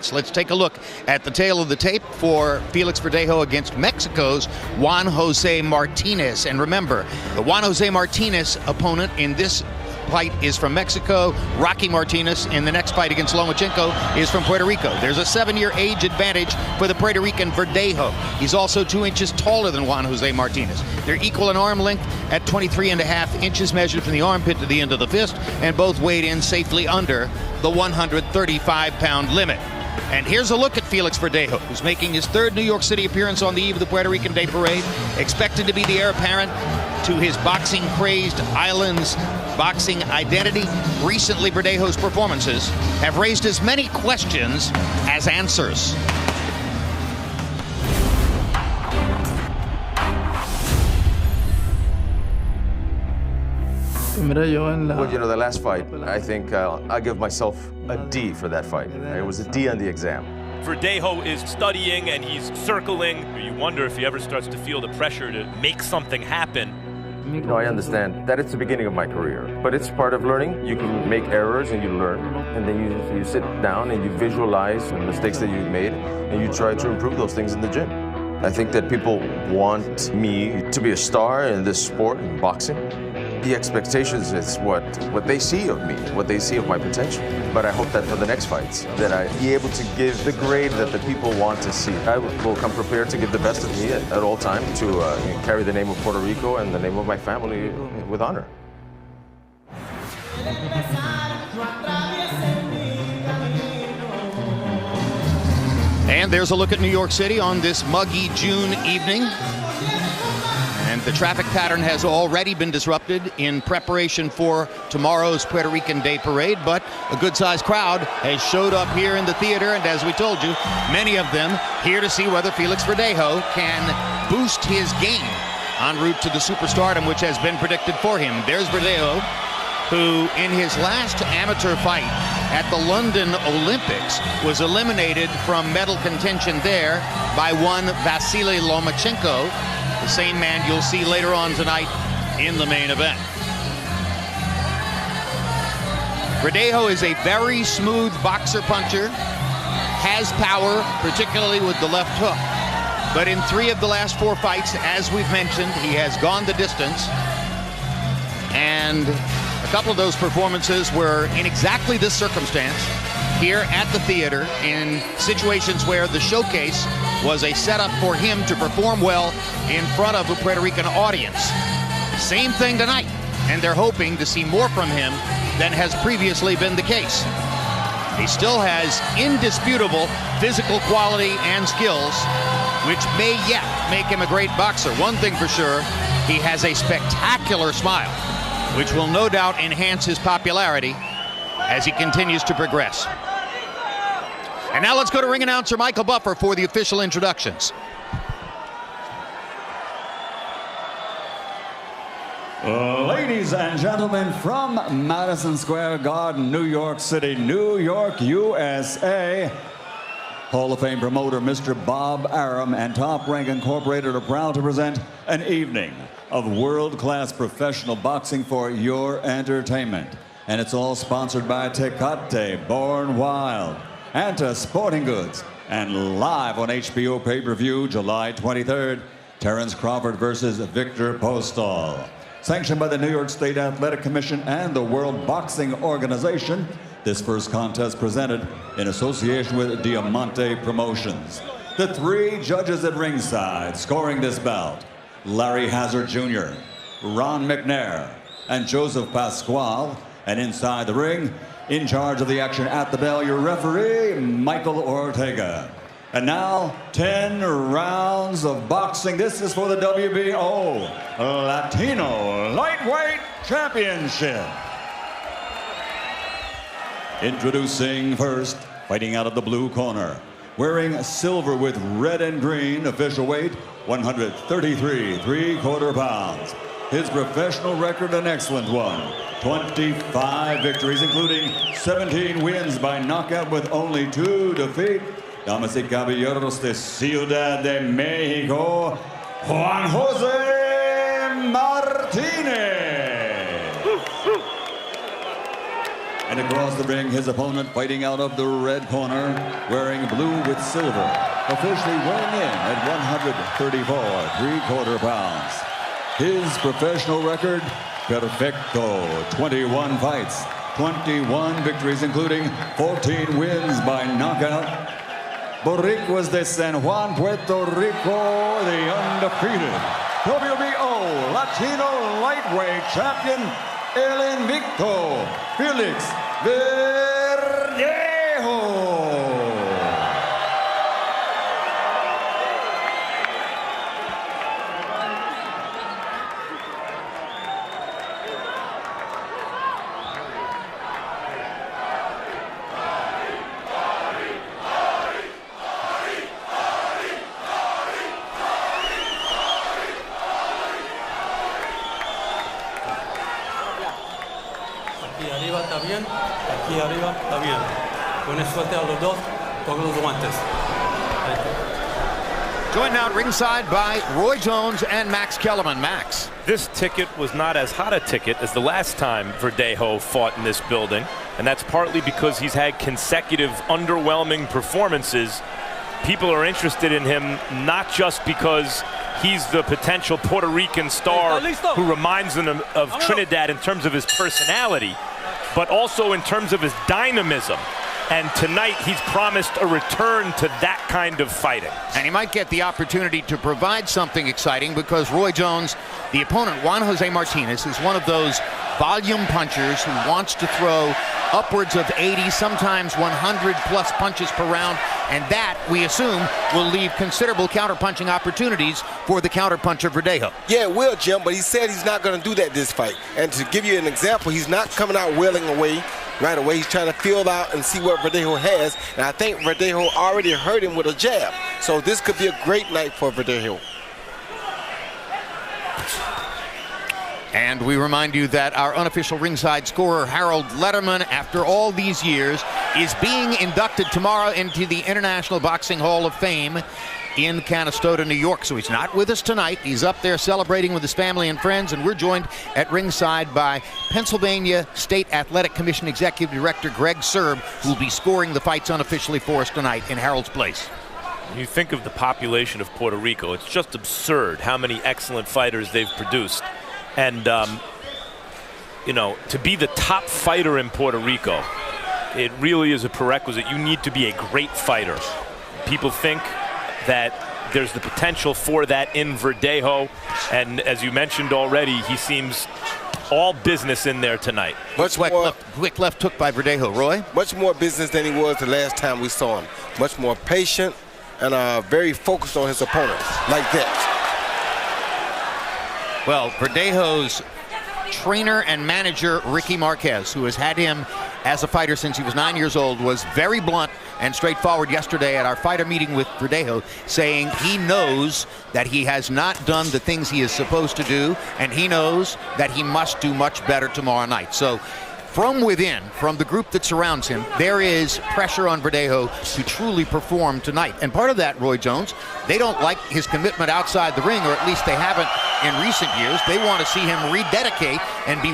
So let's take a look at the tail of the tape for Felix Verdejo against Mexico's Juan Jose Martinez. And remember, the Juan Jose Martinez opponent in this fight is from Mexico. Rocky Martinez in the next fight against Lomachenko is from Puerto Rico. There's a 7-year age advantage for the Puerto Rican Verdejo. He's also 2 inches taller than Juan Jose Martinez. They're equal in arm length at 23.5 inches measured from the armpit to the end of the fist, and both weighed in safely under the 135-pound limit. And here's a look at Felix Verdejo, who's making his 3rd New York City appearance on the eve of the Puerto Rican Day Parade, expected to be the heir apparent to his boxing-crazed island's boxing identity. Recently, Verdejo's performances have raised as many questions as answers. Well, you know, the last fight, I think I give myself a D for that fight. It was a D on the exam. Verdejo is studying and he's circling. You wonder if he ever starts to feel the pressure to make something happen. No, I understand that it's the beginning of my career, but it's part of learning. You can make errors and you learn, and then you sit down and you visualize the mistakes that you've made, and you try to improve those things in the gym. I think that people want me to be a star in this sport, in boxing. The expectations is what they see of me, what they see of my potential. But I hope that for the next fights, that I be able to give the grade that the people want to see. I will come prepared to give the best of me at all times to carry the name of Puerto Rico and the name of my family with honor. And there's a look at New York City on this muggy June evening. And the traffic pattern has already been disrupted in preparation for tomorrow's Puerto Rican Day Parade, but a good-sized crowd has showed up here in the theater, and as we told you, many of them here to see whether Felix Verdejo can boost his game en route to the superstardom which has been predicted for him. There's Verdejo, who in his last amateur fight at the London Olympics was eliminated from medal contention there by one Vasily Lomachenko, the same man you'll see later on tonight in the main event. Verdejo is a very smooth boxer-puncher, has power, particularly with the left hook. But in 3 of the last 4 fights, as we've mentioned, he has gone the distance. And a couple of those performances were in exactly this circumstance here at the theater, in situations where the showcase was a setup for him to perform well in front of a Puerto Rican audience. Same thing tonight, and they're hoping to see more from him than has previously been the case. He still has indisputable physical quality and skills, which may yet make him a great boxer. One thing for sure, he has a spectacular smile, which will no doubt enhance his popularity as he continues to progress. And now let's go to ring announcer Michael Buffer for the official introductions. Ladies and gentlemen, from Madison Square Garden, New York City, New York, USA, Hall of Fame promoter Mr. Bob Arum and Top Rank Incorporated are proud to present an evening of world-class professional boxing for your entertainment. And it's all sponsored by Tecate, Born Wild, Anta Sporting Goods, and live on HBO pay-per-view July 23rd, Terrence Crawford versus Victor Postol. Sanctioned by the New York State Athletic Commission and the World Boxing Organization, this first contest presented in association with Diamante Promotions. The 3 judges at ringside scoring this bout: Larry Hazard Jr., Ron McNair, and Joseph Pasquale. And inside the ring, in charge of the action at the bell, your referee, Michael Ortega. And now, 10 rounds of boxing. This is for the WBO Latino Lightweight Championship. Introducing first, fighting out of the blue corner, wearing silver with red and green, official weight 133 3/4 pounds. His professional record, an excellent one. 25 victories, including 17 wins by knockout with only 2 defeats. Damas y caballeros de Ciudad de Mexico, Juan Jose Martinez. And across the ring, his opponent fighting out of the red corner, wearing blue with silver, officially weighing in at 134 3/4 pounds. His professional record, perfecto, 21 fights, 21 victories, including 14 wins by knockout. Boricuas de San Juan, Puerto Rico, the undefeated WBO Latino lightweight champion, el invicto, Felix Verdejo. Aquí arriba está bien, aquí arriba está bien. Buena suerte a los dos, todos los guantes. Joined now at ringside by Roy Jones and Max Kellerman. Max. This ticket was not as hot a ticket as the last time Verdejo fought in this building, and that's partly because he's had consecutive underwhelming performances. People are interested in him not just because he's the potential Puerto Rican star who reminds them of Trinidad in terms of his personality, but also in terms of his dynamism. And tonight he's promised a return to that kind of fighting. And he might get the opportunity to provide something exciting because Roy Jones, the opponent, Juan Jose Martinez, is one of those volume punchers who wants to throw upwards of 80, sometimes 100 plus punches per round, and that, we assume, will leave considerable counterpunching opportunities for the counterpuncher Verdejo. Yeah, it will, Jim, but he said he's not going to do that this fight. And to give you an example, he's not coming out wailing away right away. He's trying to feel out and see what Verdejo has, and I think Verdejo already hurt him with a jab. So this could be a great night for Verdejo. And we remind you that our unofficial ringside scorer, Harold Letterman, after all these years, is being inducted tomorrow into the International Boxing Hall of Fame in Canastota, New York. So he's not with us tonight. He's up there celebrating with his family and friends, and we're joined at ringside by Pennsylvania State Athletic Commission Executive Director Greg Serb, who will be scoring the fights unofficially for us tonight in Harold's place. When you think of the population of Puerto Rico, it's just absurd how many excellent fighters they've produced. And, you know, to be the top fighter in Puerto Rico, it really is a prerequisite. You need to be a great fighter. People think that there's the potential for that in Verdejo, and as you mentioned already, he seems all business in there tonight. Quick left hook by Verdejo. Roy? Much more business than he was the last time we saw him. Much more patient and very focused on his opponent, like that. Well, Verdejo's trainer and manager, Ricky Marquez, who has had him as a fighter since he was 9 years old, was very blunt and straightforward yesterday at our fighter meeting with Verdejo, saying he knows that he has not done the things he is supposed to do, and he knows that he must do much better tomorrow night. So from within, from the group that surrounds him, there is pressure on Verdejo to truly perform tonight. And part of that, Roy Jones, they don't like his commitment outside the ring, or at least they haven't in recent years. They want to see him rededicate and be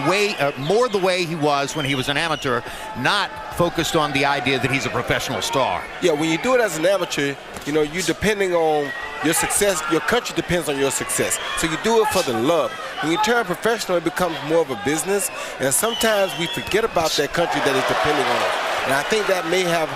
more the way he was when he was an amateur, not focused on the idea that he's a professional star. Yeah, when you do it as an amateur, you know, you're depending on your success. Your country depends on your success. So you do it for the love. When you turn professional, it becomes more of a business. And sometimes we forget about that country that is depending on us. And I think that may have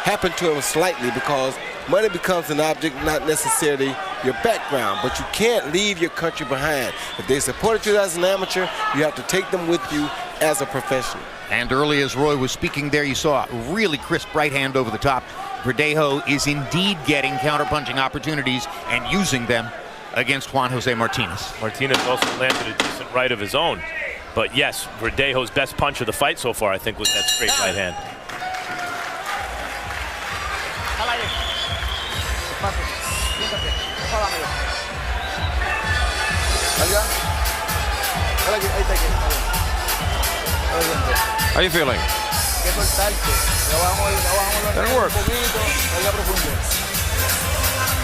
happened to him slightly because money becomes an object, not necessarily your background. But you can't leave your country behind. If they supported you as an amateur, you have to take them with you as a professional. And early as Roy was speaking there, you saw a really crisp right hand over the top. Verdejo is indeed getting counterpunching opportunities and using them against Juan Jose Martinez. Martinez also landed a decent right of his own. But yes, Verdejo's best punch of the fight so far, I think, was that straight right hand. How are you feeling? That'll work.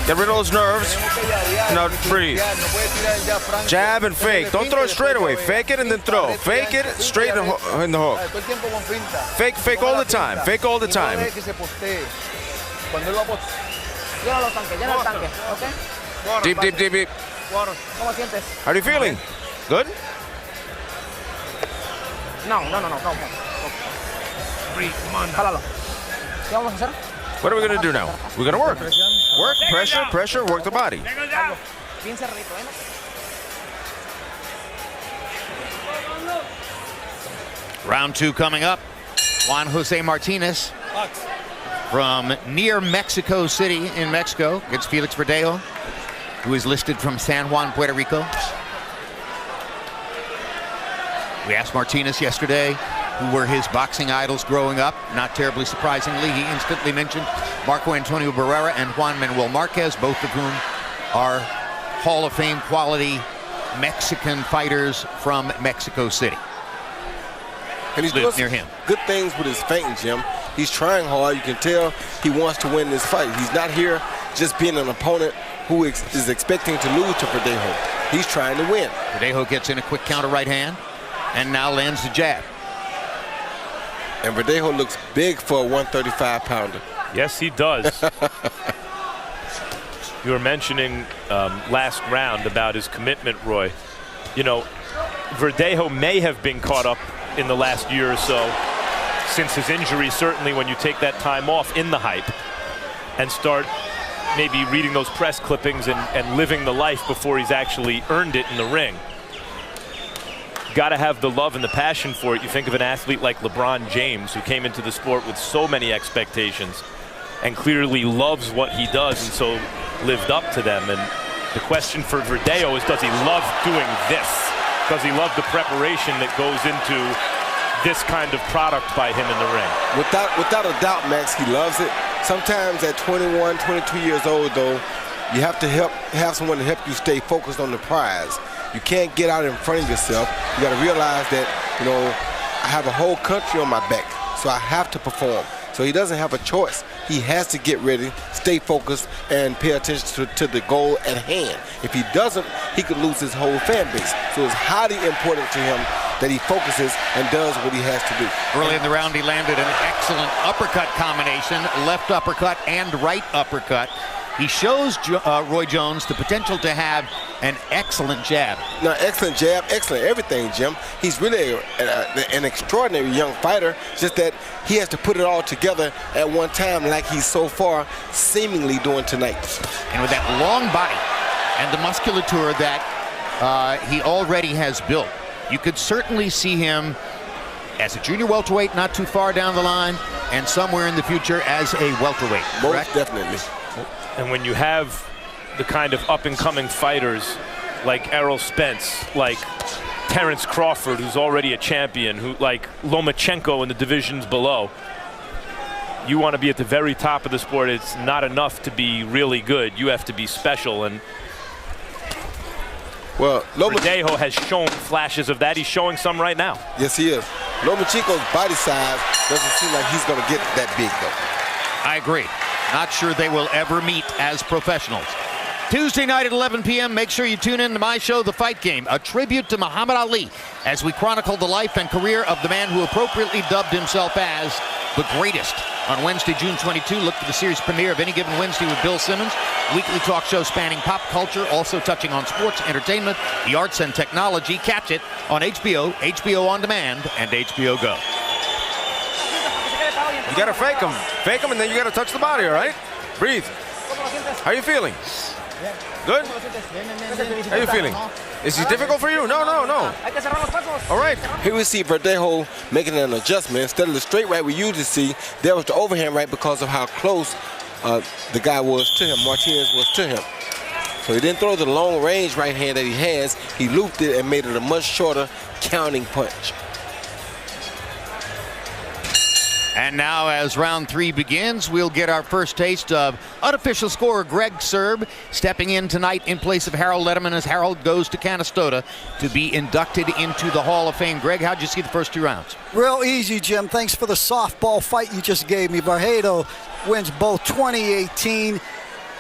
Get rid of those nerves. Now breathe. Jab and fake. Don't throw it straight away. Fake it and then throw. Fake it straight in the hook. Fake all the time. Fake all the time. Deep, deep, deep, deep. How are you feeling? Good? No. What are we going to do now? We're going to work. Work, pressure, work the body. Round 2 coming up. Juan Jose Martinez from near Mexico City in Mexico against Felix Verdejo, who is listed from San Juan, Puerto Rico. We asked Martinez yesterday who were his boxing idols growing up. Not terribly surprisingly, he instantly mentioned Marco Antonio Barrera and Juan Manuel Marquez, both of whom are Hall of Fame quality Mexican fighters from Mexico City. And he's doing near him. Good things with his feinting, Jim. He's trying hard. You can tell he wants to win this fight. He's not here just being an opponent who is expecting to lose to Verdejo. He's trying to win. Verdejo gets in a quick counter right hand and now lands the jab. And Verdejo looks big for a 135-pounder. Yes, he does. You were mentioning last round about his commitment, Roy. You know, Verdejo may have been caught up in the last year or so since his injury, certainly when you take that time off in the hype and start maybe reading those press clippings and living the life before he's actually earned it in the ring. Got to have the love and the passion for it. You think of an athlete like LeBron James, who came into the sport with so many expectations and clearly loves what he does and so lived up to them. And the question for Verdejo is, does he love doing this? Does he love the preparation that goes into this kind of product by him in the ring? Without a doubt, Max, he loves it. Sometimes at 21, 22 years old, though, you have to have someone to help you stay focused on the prize. You can't get out in front of yourself. You got to realize that, you know, I have a whole country on my back, so I have to perform. So he doesn't have a choice. He has to get ready, stay focused, and pay attention to the goal at hand. If he doesn't, he could lose his whole fan base. So it's highly important to him that he focuses and does what he has to do. Early in the round, he landed an excellent uppercut combination, left uppercut and right uppercut. He shows Roy Jones the potential to have an excellent jab. No, excellent jab, excellent everything, Jim. He's really an extraordinary young fighter, just that he has to put it all together at one time like he's so far seemingly doing tonight. And with that long body and the musculature that he already has built, you could certainly see him as a junior welterweight not too far down the line and somewhere in the future as a welterweight. Most definitely. And when you have the kind of up-and-coming fighters like Errol Spence, like Terrence Crawford, who's already a champion, who like Lomachenko in the divisions below, you want to be at the very top of the sport. It's not enough to be really good. You have to be special. And well, Verdejo has shown flashes of that. He's showing some right now. Yes, he is. Lomachenko's body size doesn't seem like he's going to get that big, though. I agree. Not sure they will ever meet as professionals. Tuesday night at 11 p.m., make sure you tune in to my show, The Fight Game, a tribute to Muhammad Ali, as we chronicle the life and career of the man who appropriately dubbed himself as the greatest. On Wednesday, June 22, look for the series premiere of Any Given Wednesday with Bill Simmons, a weekly talk show spanning pop culture, also touching on sports, entertainment, the arts, and technology. Catch it on HBO, HBO On Demand, and HBO Go. You gotta fake him, and then you gotta touch the body, all right? Breathe. How are you feeling? Good? How are you feeling? Is he difficult for you? No. All right. Here we see Verdejo making an adjustment. Instead of the straight right we usually see, there was the overhand right because of how close the guy was to him, Martinez was to him. So he didn't throw the long range right hand that he has. He looped it and made it a much shorter counting punch. And now as round 3 begins, we'll get our first taste of unofficial scorer Greg Serb stepping in tonight in place of Harold Letterman as Harold goes to Canastota to be inducted into the Hall of Fame. Greg, how'd you see the first 2 rounds? Real easy, Jim. Thanks for the softball fight you just gave me. Verdejo wins both 20-18.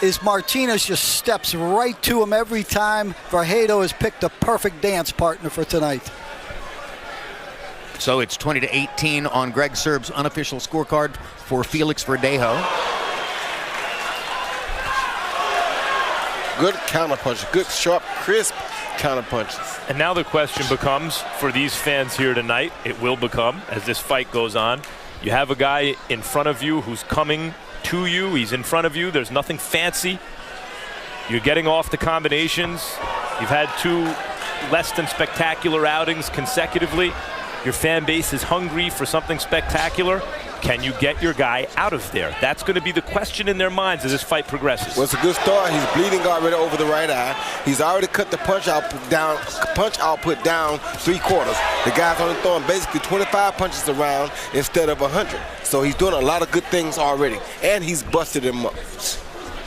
is Martinez just steps right to him every time. Verdejo has picked a perfect dance partner for tonight. So it's 20-18 on Greg Serb's unofficial scorecard for Felix Verdejo. Good counterpunch, good, sharp, crisp counterpunches. And now the question becomes, for these fans here tonight, it will become, as this fight goes on, you have a guy in front of you who's coming to you. He's in front of you. There's nothing fancy. You're getting off the combinations. You've had 2 less than spectacular outings consecutively. Your fan base is hungry for something spectacular. Can you get your guy out of there? That's going to be the question in their minds as this fight progresses. Well, it's a good start. He's bleeding already over the right eye. He's already cut the punch output down 3/4. The guy's only throwing basically 25 punches around instead of 100. So he's doing a lot of good things already, and he's busted him up.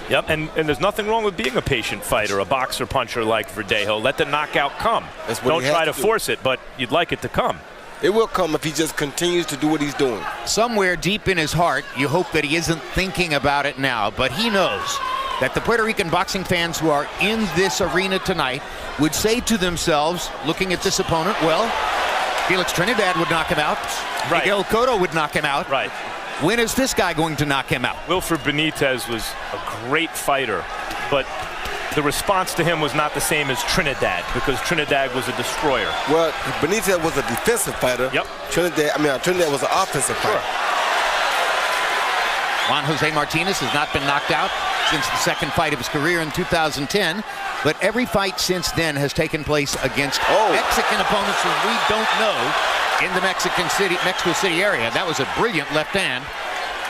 Yep, and there's nothing wrong with being a patient fighter, a boxer puncher like Verdejo. Let the knockout come. Don't try to force it, but you'd like it to come. It will come if he just continues to do what he's doing. Somewhere deep in his heart, you hope that he isn't thinking about it now, but he knows that the Puerto Rican boxing fans who are in this arena tonight would say to themselves, looking at this opponent, well, Felix Trinidad would knock him out. Right. Miguel Cotto would knock him out. Right. When is this guy going to knock him out? Wilfred Benitez was a great fighter, but the response to him was not the same as Trinidad, because Trinidad was a destroyer. Well, Benitez was a defensive fighter. Yep. Trinidad was an offensive fighter. Juan Jose Martinez has not been knocked out since the second fight of his career in 2010, but every fight since then has taken place against Mexican opponents who we don't know in the Mexico City area. That was a brilliant left hand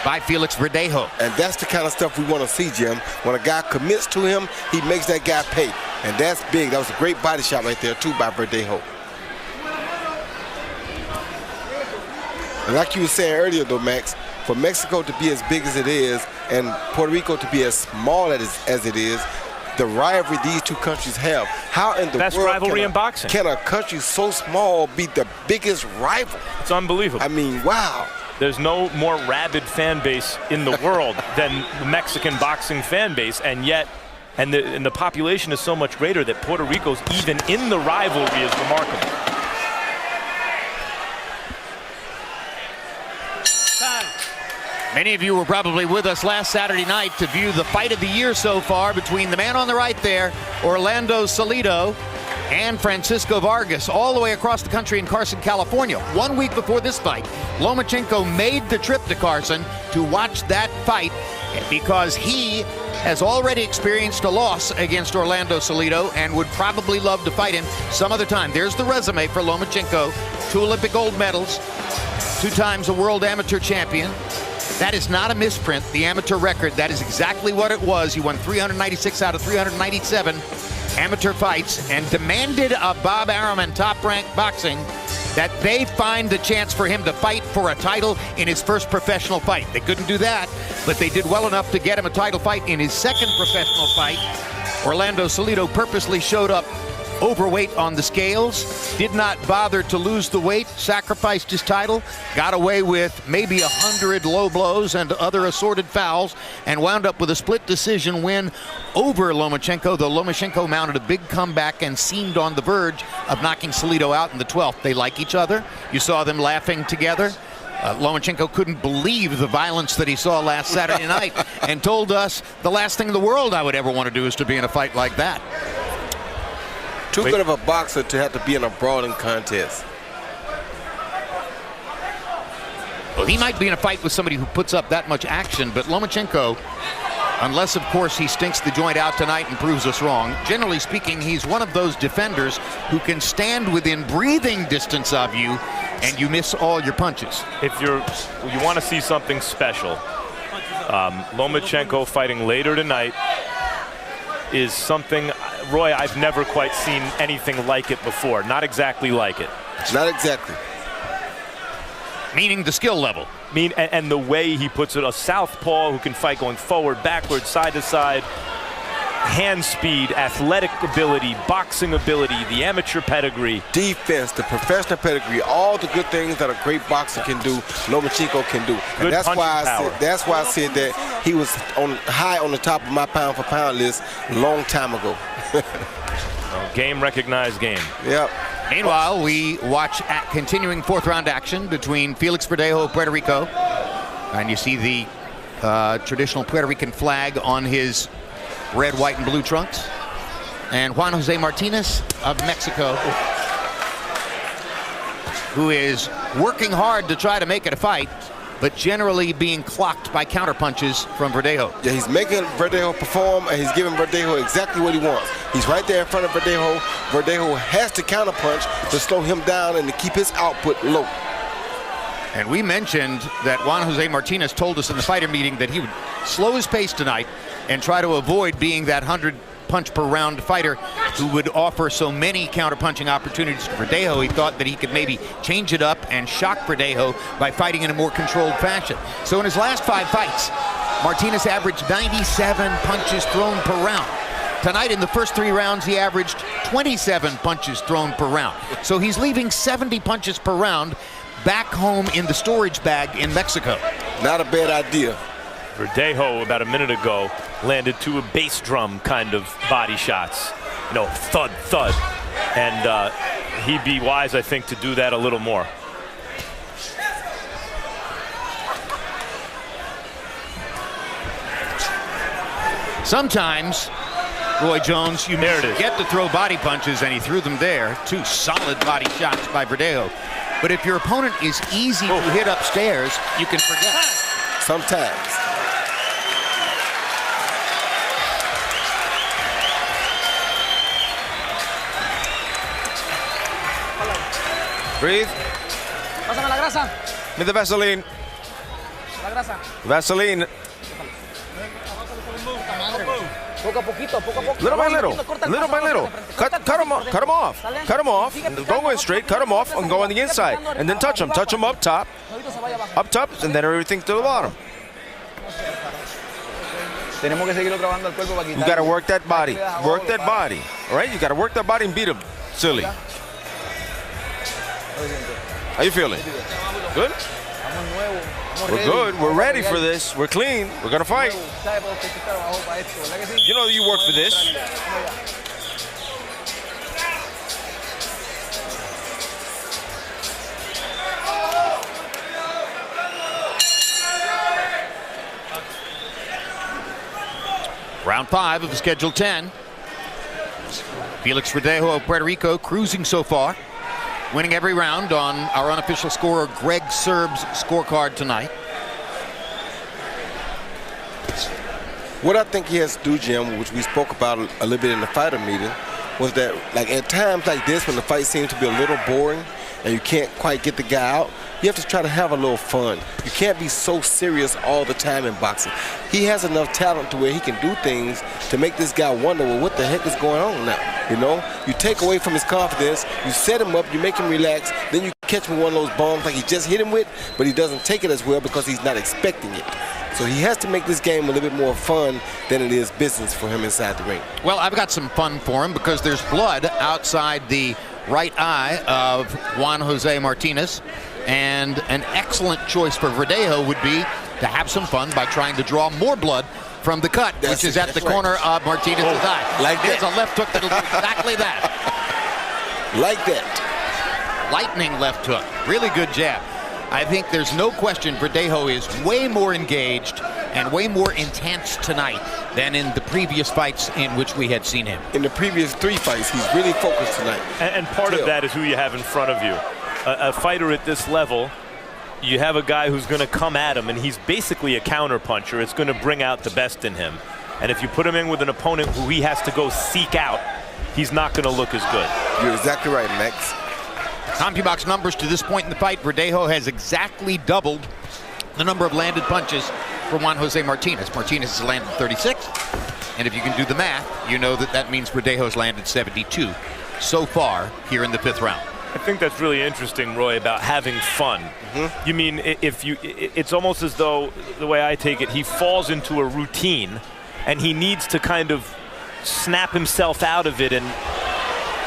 by Felix Verdejo. And that's the kind of stuff we want to see, Jim. When a guy commits to him, he makes that guy pay. And that's big. That was a great body shot right there, too, by Verdejo. And like you were saying earlier, though, Max, for Mexico to be as big as it is and Puerto Rico to be as small as it is, the rivalry these two countries have. How in the best world rivalry in boxing can a country so small be the biggest rival? It's unbelievable. I mean, wow. There's no more rabid fan base in the world than the Mexican boxing fan base, and yet, and the population is so much greater that Puerto Rico's even in the rivalry is remarkable. Many of you were probably with us last Saturday night to view the fight of the year so far between the man on the right there, Orlando Salido, and Francisco Vargas, all the way across the country in Carson, California. 1 week before this fight, Lomachenko made the trip to Carson to watch that fight because he has already experienced a loss against Orlando Salido and would probably love to fight him some other time. There's the resume for Lomachenko. 2 Olympic gold medals, 2 times a world amateur champion. That is not a misprint, the amateur record. That is exactly what it was. He won 396 out of 397 amateur fights and demanded of Bob Arum and Top Rank Boxing that they find the chance for him to fight for a title in his first professional fight. They couldn't do that, but they did well enough to get him a title fight in his second professional fight. Orlando Salido purposely showed up overweight on the scales, did not bother to lose the weight, sacrificed his title, got away with maybe 100 low blows and other assorted fouls, and wound up with a split decision win over Lomachenko, though Lomachenko mounted a big comeback and seemed on the verge of knocking Salido out in the 12th. They like each other. You saw them laughing together. Lomachenko couldn't believe the violence that he saw last Saturday night and told us the last thing in the world I would ever want to do is to be in a fight like that. Too good of a boxer to have to be in a brawling contest. Well, he might be in a fight with somebody who puts up that much action, but Lomachenko, unless, of course, he stinks the joint out tonight and proves us wrong, generally speaking, he's one of those defenders who can stand within breathing distance of you and you miss all your punches. If you want to see something special, Lomachenko fighting later tonight is something, Roy, I've never quite seen anything like it before. Not exactly like it. Not exactly. Meaning the skill level. And the way he puts it, a southpaw who can fight going forward, backward, side to side. hand speed, athletic ability, boxing ability, the amateur pedigree. Defense, the professional pedigree, all the good things that a great boxer can do, Lomachenko can do. And Good that's punching why power. that's why I said that he was high on the top of my pound-for-pound list a long time ago. Game recognized game. Yep. Meanwhile, we watch continuing fourth-round action between Felix Verdejo of Puerto Rico, and you see the traditional Puerto Rican flag on his red, white, and blue trunks, and Juan Jose Martinez of Mexico, who is working hard to try to make it a fight, but generally being clocked by counterpunches from Verdejo. Yeah, he's making Verdejo perform, and he's giving Verdejo exactly what he wants. He's right there in front of Verdejo. Verdejo has to counterpunch to slow him down and to keep his output low. And we mentioned that Juan Jose Martinez told us in the fighter meeting that he would slow his pace tonight and try to avoid being that 100 punch per round fighter who would offer so many counterpunching opportunities to Verdejo. He thought that he could maybe change it up and shock Verdejo by fighting in a more controlled fashion. So in his last 5 fights, Martinez averaged 97 punches thrown per round. Tonight in the first 3 rounds, he averaged 27 punches thrown per round. So he's leaving 70 punches per round back home in the storage bag in Mexico. Not a bad idea. Verdejo, about a minute ago, landed 2 bass drum kind of body shots. You know, thud, thud. And he'd be wise, I think, to do that a little more. Sometimes, Roy Jones, you get to throw body punches, and he threw them there. 2 solid body shots by Verdejo. But if your opponent is easy to hit upstairs, you can forget. Sometimes. Breathe. Pásame la grasa. Need the Vaseline. La grasa. Vaseline. Poco a poquito, poco a poco. Little by little. Little by little. Cut them off. Cut them off. Cut them off. Don't go in straight. Cut them off and go on the inside. And then touch them. Touch them up top. Up top. And then everything to the bottom. Tenemos que seguirlo trabajando al cuerpo para quitar. You got to work that body. Work that body. All right? You got to work that body and beat him. Silly. How you feeling? Good? We're good. We're ready for this. We're clean. We're going to fight. You know you work for this. Round 5 of Schedule 10. Felix Verdejo of Puerto Rico cruising so far, winning every round on our unofficial scorer Greg Serb's scorecard tonight. What I think he has to do, Jim, which we spoke about a little bit in the fighter meeting, was that like at times like this when the fight seems to be a little boring and you can't quite get the guy out, you have to try to have a little fun. You can't be so serious all the time in boxing. He has enough talent to where he can do things to make this guy wonder, well, what the heck is going on now? You know, you take away from his confidence, you set him up, you make him relax, then you catch him with one of those bombs like he just hit him with, but he doesn't take it as well because he's not expecting it. So he has to make this game a little bit more fun than it is business for him inside the ring. Well, I've got some fun for him because there's blood outside the right eye of Juan Jose Martinez, and an excellent choice for Verdejo would be to have some fun by trying to draw more blood from the cut, which is at the corner of Martinez's eye. Like that. There's a left hook that'll do exactly that. Like that. Lightning left hook. Really good jab. I think there's no question Verdejo is way more engaged and way more intense tonight than in the previous fights in which we had seen him. In the previous 3 fights, he's really focused tonight. And part of that is who you have in front of you. A fighter at this level, you have a guy who's going to come at him, and he's basically a counterpuncher. It's going to bring out the best in him. And if you put him in with an opponent who he has to go seek out, he's not going to look as good. You're exactly right, Max. CompuBox numbers to this point in the fight, Verdejo has exactly doubled the number of landed punches for Juan Jose Martinez. Martinez has landed 36, and if you can do the math, you know that that means Verdejo's landed 72 so far here in the 5th round. I think that's really interesting, Roy, about having fun. You mean it's almost as though, the way I take it, he falls into a routine and he needs to kind of snap himself out of it and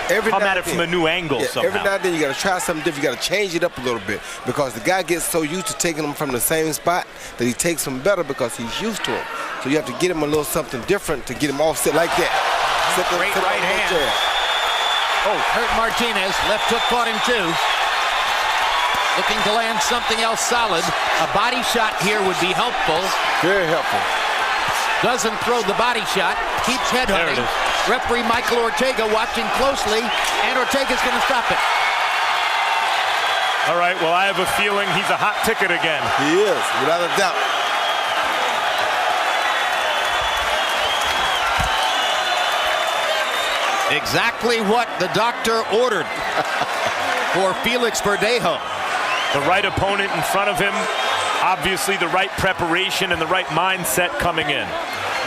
Every come now at and it from then. a new angle somehow. Every now and then you got to try something different. You got to change it up a little bit because the guy gets so used to taking them from the same spot that he takes them better because he's used to them. So you have to get him a little something different to get him offset like that. Great right hand. Oh, hurt Martinez. Left hook caught him too. Looking to land something else solid. A body shot here would be helpful. Very helpful. Doesn't throw the body shot. Keeps headhunting. Referee Michael Ortega watching closely, and Ortega's going to stop it. All right, well, I have a feeling he's a hot ticket again. He is, without a doubt. Exactly what the doctor ordered for Felix Verdejo. The right opponent in front of him, obviously the right preparation and the right mindset coming in.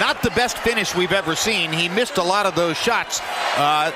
Not the best finish we've ever seen. He missed a lot of those shots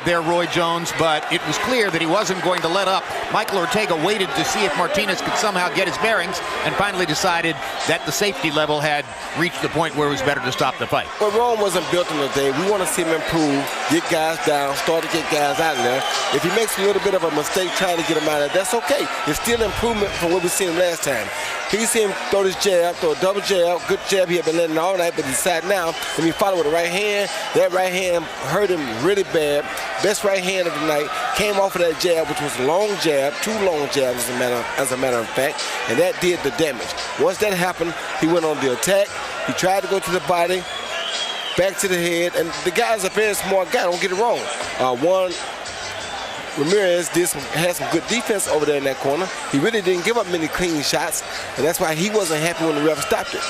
there, Roy Jones, but it was clear that he wasn't going to let up. Michael Ortega waited to see if Martinez could somehow get his bearings and finally decided that the safety level had reached the point where it was better to stop the fight. Well, Rome wasn't built in a day. We want to see him improve, get guys down, start to get guys out of there. If he makes a little bit of a mistake trying to get him out of there, that's okay. It's still improvement from what we seen him last time. He seen him throw this jab, throw a double jab, good jab he had been letting all night, but he decided now, let me follow with the right hand. That right hand hurt him really bad. Best right hand of the night came off of that jab, which was a long jab, 2 long jabs as a matter of fact, and that did the damage. Once that happened, he went on the attack. He tried to go to the body, back to the head, and the guy's a very smart guy, don't get it wrong. Juan Ramirez had some good defense over there in that corner. He really didn't give up many clean shots, and that's why he wasn't happy when the ref stopped it.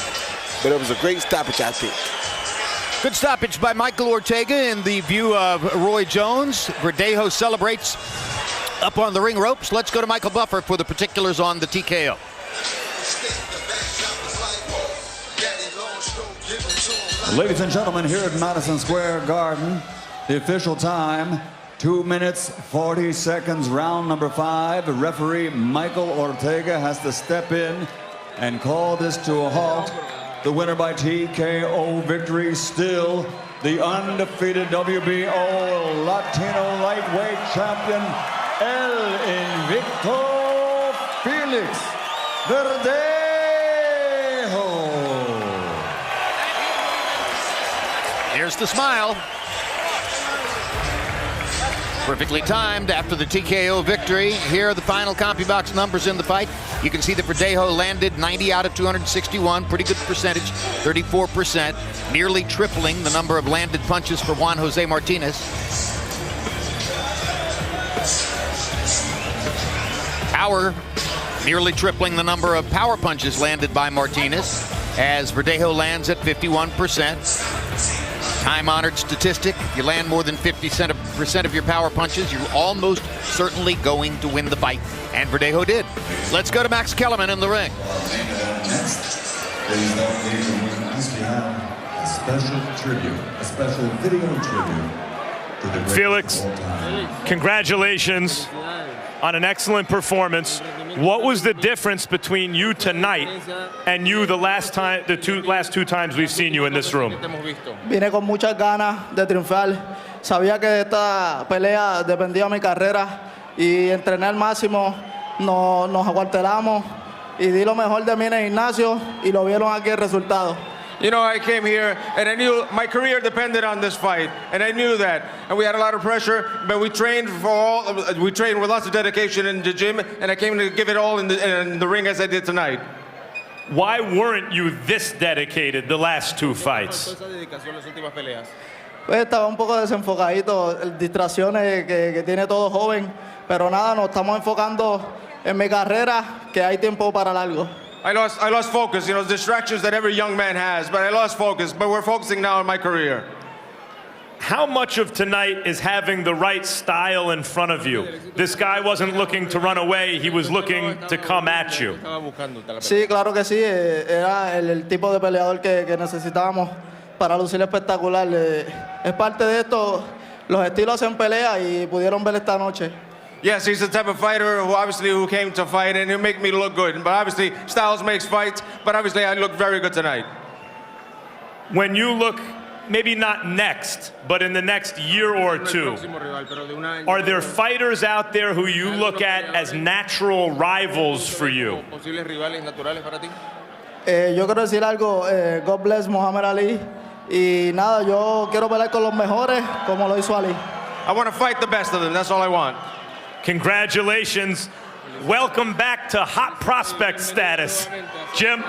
But it was a great stoppage, I think. Good stoppage by Michael Ortega in the view of Roy Jones. Verdejo celebrates up on the ring ropes. Let's go to Michael Buffer for the particulars on the TKO. Ladies and gentlemen, here at Madison Square Garden, the official time, 2 minutes, 40 seconds, round number 5. Referee Michael Ortega has to step in and call this to a halt. The winner by TKO victory, still the undefeated WBO Latino lightweight champion, El Invicto Felix Verdejo. Here's the smile. Perfectly timed after the TKO victory. Here are the final CompuBox numbers in the fight. You can see that Verdejo landed 90 out of 261, pretty good percentage, 34%, nearly tripling the number of landed punches for Juan Jose Martinez. Power, nearly tripling the number of power punches landed by Martinez, as Verdejo lands at 51%. Time-honored statistic, if you land more than 50% of your power punches, you're almost certainly going to win the fight. And Verdejo did. Let's go to Max Kellerman in the ring. Next, ladies and gentlemen, we have a special tribute, a special video tribute to the greatest Felix, of all time. congratulations on an excellent performance. What was the difference between you tonight and you the last two times we've seen you in this room? Vine con muchas ganas de triunfar. Sabía que de esta pelea dependía mi carrera y entrené al máximo. Nos acuartelamos y di lo mejor de mí en el gimnasio y lo vieron aquí el resultado. You know, I came here and I knew my career depended on this fight, and I knew that. And we had a lot of pressure, but we trained with lots of dedication in the gym, and I came to give it all in the ring as I did tonight. Why weren't you this dedicated the last 2 fights? Pues estaba un poco desenfocadito, distracciones que tiene todo joven, pero nada, nos estamos enfocando en mi carrera, que hay tiempo para largo. I lost focus, you know, distractions that every young man has, but I lost focus, but we're focusing now on my career. How much of tonight is having the right style in front of you? This guy wasn't looking to run away, he was looking to come at you. Sí, claro que sí, era el tipo de peleador que necesitábamos para lucir espectacular. Es parte de esto, los estilos hacen pelea y pudieron ver esta noche. Yes, he's the type of fighter who came to fight and he'll make me look good. But obviously, styles makes fights, but obviously I look very good tonight. When you look maybe not next, but in the next year or two, are there fighters out there who you look at as natural rivals for you? Yo quiero decir algo, God bless Muhammad Ali. Y nada, yo quiero pelear con los mejores como lo hizo Ali. I want to fight the best of them. That's all I want. Congratulations. Welcome back to hot prospect status, Jim.